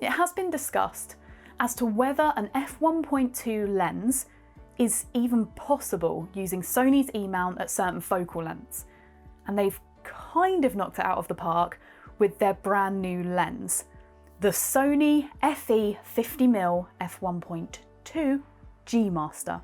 it has been discussed as to whether an f1.2 lens is even possible using Sony's E-mount at certain focal lengths. And they've kind of knocked it out of the park with their brand new lens, the Sony FE 50mm f1.2 G Master.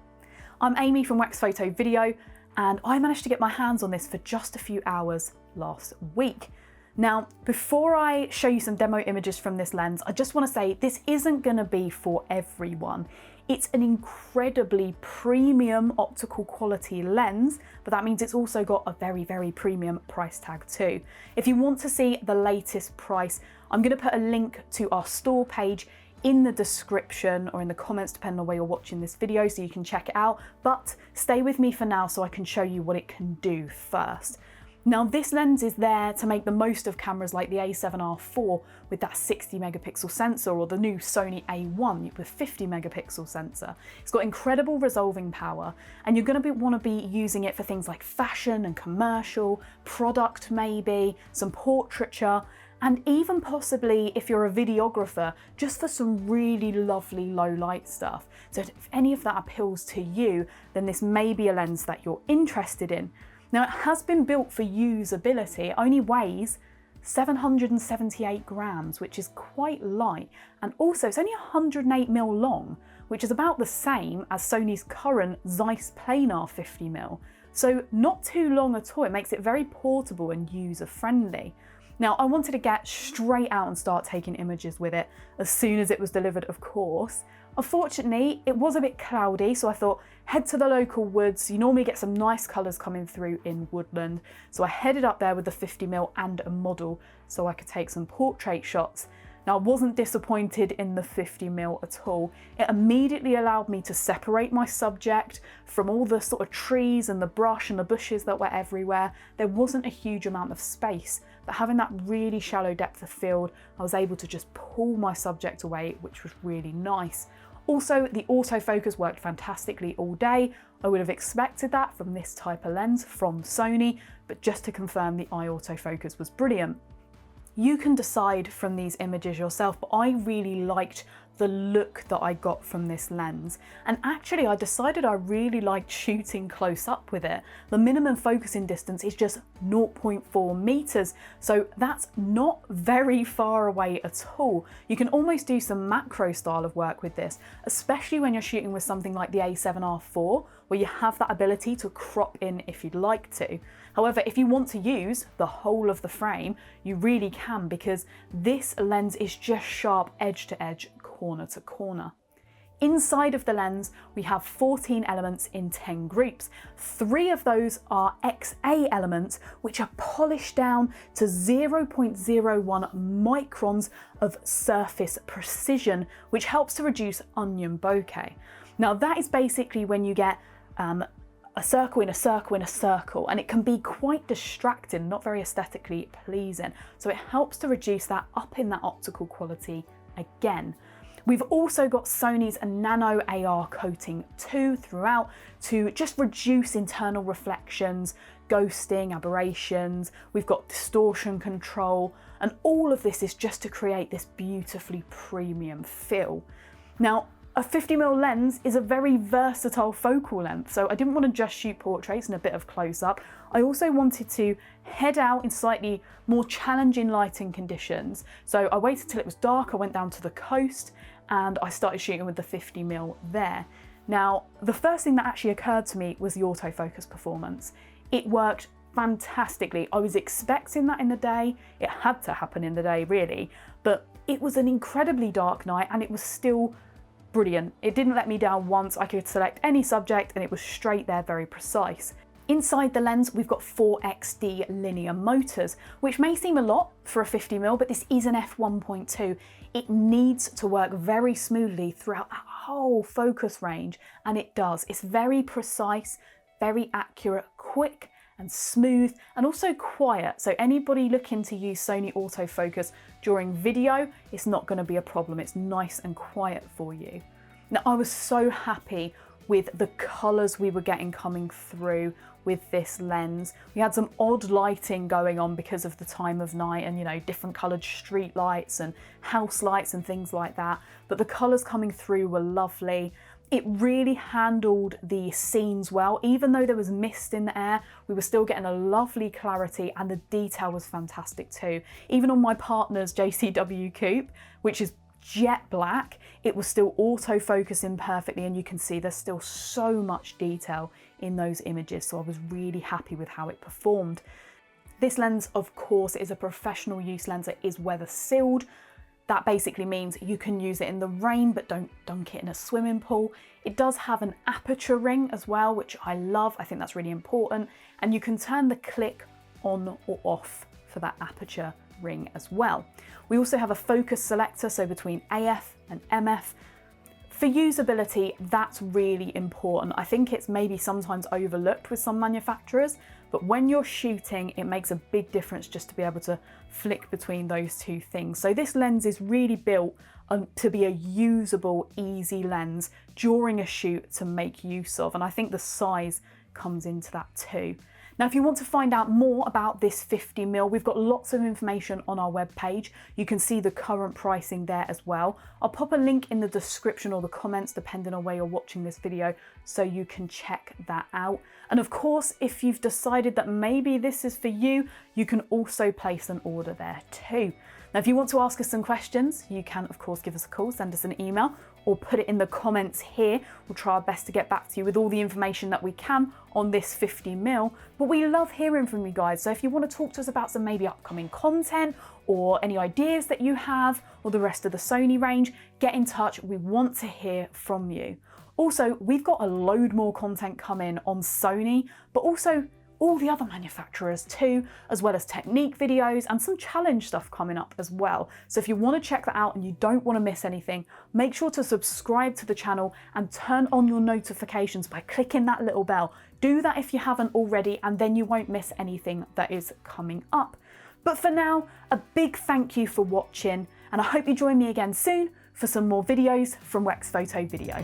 I'm Amy from Wax Photo Video, and I managed to get my hands on this for just a few hours last week. Now, before I show you some demo images from this lens, I just want to say this isn't going to be for everyone. It's an incredibly premium optical quality lens, but that means it's also got a very, very premium price tag too. If you want to see the latest price, I'm going to put a link to our store page in the description or in the comments, depending on where you're watching this video, so you can check it out. But stay with me for now so I can show you what it can do first. Now, this lens is there to make the most of cameras like the A7R IV with that 60 megapixel sensor, or the new Sony A1 with 50 megapixel sensor. It's got incredible resolving power, and you're going to want to be using it for things like fashion and commercial, product maybe, some portraiture, and even possibly, if you're a videographer, just for some really lovely low light stuff. So if any of that appeals to you, then this may be a lens that you're interested in. Now, it has been built for usability. It only weighs 778 grams, which is quite light. And also it's only 108mm long, which is about the same as Sony's current Zeiss planar 50mm. So not too long at all. It makes it very portable and user-friendly. Now, I wanted to get straight out and start taking images with it as soon as it was delivered, of course. Unfortunately, it was a bit cloudy, so I thought, head to the local woods. You normally get some nice colours coming through in woodland. So I headed up there with the 50mm and a model so I could take some portrait shots. Now, I wasn't disappointed in the 50mm at all. It immediately allowed me to separate my subject from all the sort of trees and the brush and the bushes that were everywhere. There wasn't a huge amount of space, but having that really shallow depth of field, I was able to just pull my subject away, which was really nice. Also, the autofocus worked fantastically all day. I would have expected that from this type of lens from Sony, but just to confirm, the eye autofocus was brilliant. You can decide from these images yourself, but I really liked the look that I got from this lens. And actually, I decided I really liked shooting close up with it. The minimum focusing distance is just 0.4 meters, so that's not very far away at all. You can almost do some macro style of work with this, especially when you're shooting with something like the A7R IV, where you have that ability to crop in if you'd like to. However, if you want to use the whole of the frame, you really can, because this lens is just sharp edge to edge, corner to corner. Inside of the lens, we have 14 elements in 10 groups. 3 of those are XA elements, which are polished down to 0.01 microns of surface precision, which helps to reduce onion bokeh. Now, that is basically when you get a circle in a circle in a circle, and it can be quite distracting, not very aesthetically pleasing. So it helps to reduce that up in that optical quality again. We've also got Sony's Nano AR coating 2 throughout to just reduce internal reflections, ghosting, aberrations. We've got distortion control, and all of this is just to create this beautifully premium feel. Now, a 50mm lens is a very versatile focal length, so I didn't want to just shoot portraits and a bit of close-up. I also wanted to head out in slightly more challenging lighting conditions. So I waited till it was dark, I went down to the coast, and I started shooting with the 50mm there. Now, the first thing that actually occurred to me was the autofocus performance. It worked fantastically. I was expecting that in the day. It had to happen in the day, really, but it was an incredibly dark night and it was still brilliant. It didn't let me down once. I could select any subject and it was straight there, very precise. Inside the lens, we've got 4XD linear motors, which may seem a lot for a 50mm, but this is an f1.2. It needs to work very smoothly throughout that whole focus range, and it does. It's very precise, very accurate, quick and smooth, and also quiet. So anybody looking to use Sony autofocus during video, it's not going to be a problem. It's nice and quiet for you. Now, I was so happy with the colours we were getting coming through with this lens. We had some odd lighting going on because of the time of night and, you know, different coloured street lights and house lights and things like that, but the colours coming through were lovely. It really handled the scenes well. Even though there was mist in the air, we were still getting a lovely clarity, and the detail was fantastic too. Even on my partner's JCW coupe, which is jet black, it was still autofocusing perfectly, and you can see there's still so much detail in those images, so I was really happy with how it performed. This lens, of course, is a professional use lens. It is weather sealed. That basically means you can use it in the rain, but don't dunk it in a swimming pool. It does have an aperture ring as well, which I love. I think that's really important. And you can turn the click on or off for that aperture ring as well. We also have a focus selector, so between AF and MF. For usability, that's really important. I think it's maybe sometimes overlooked with some manufacturers, but when you're shooting, it makes a big difference just to be able to flick between those two things. So this lens is really built to be a usable, easy lens during a shoot to make use of, and I think the size comes into that too. Now, if you want to find out more about this 50mm, we've got lots of information on our webpage. You can see the current pricing there as well. I'll pop a link in the description or the comments, depending on where you're watching this video, so you can check that out. And of course, if you've decided that maybe this is for you, you can also place an order there too. Now, if you want to ask us some questions, you can of course give us a call, send us an email, or put it in the comments here. We'll try our best to get back to you with all the information that we can on this 50mm, but we love hearing from you guys. So if you want to talk to us about some maybe upcoming content or any ideas that you have or the rest of the Sony range, get in touch. We want to hear from you. Also, we've got a load more content coming on Sony, but also all the other manufacturers too, as well as technique videos and some challenge stuff coming up as well. So if you want to check that out and you don't want to miss anything, make sure to subscribe to the channel and turn on your notifications by clicking that little bell. Do that if you haven't already, and then you won't miss anything that is coming up. But for now, a big thank you for watching, and I hope you join me again soon for some more videos from Wex Photo Video.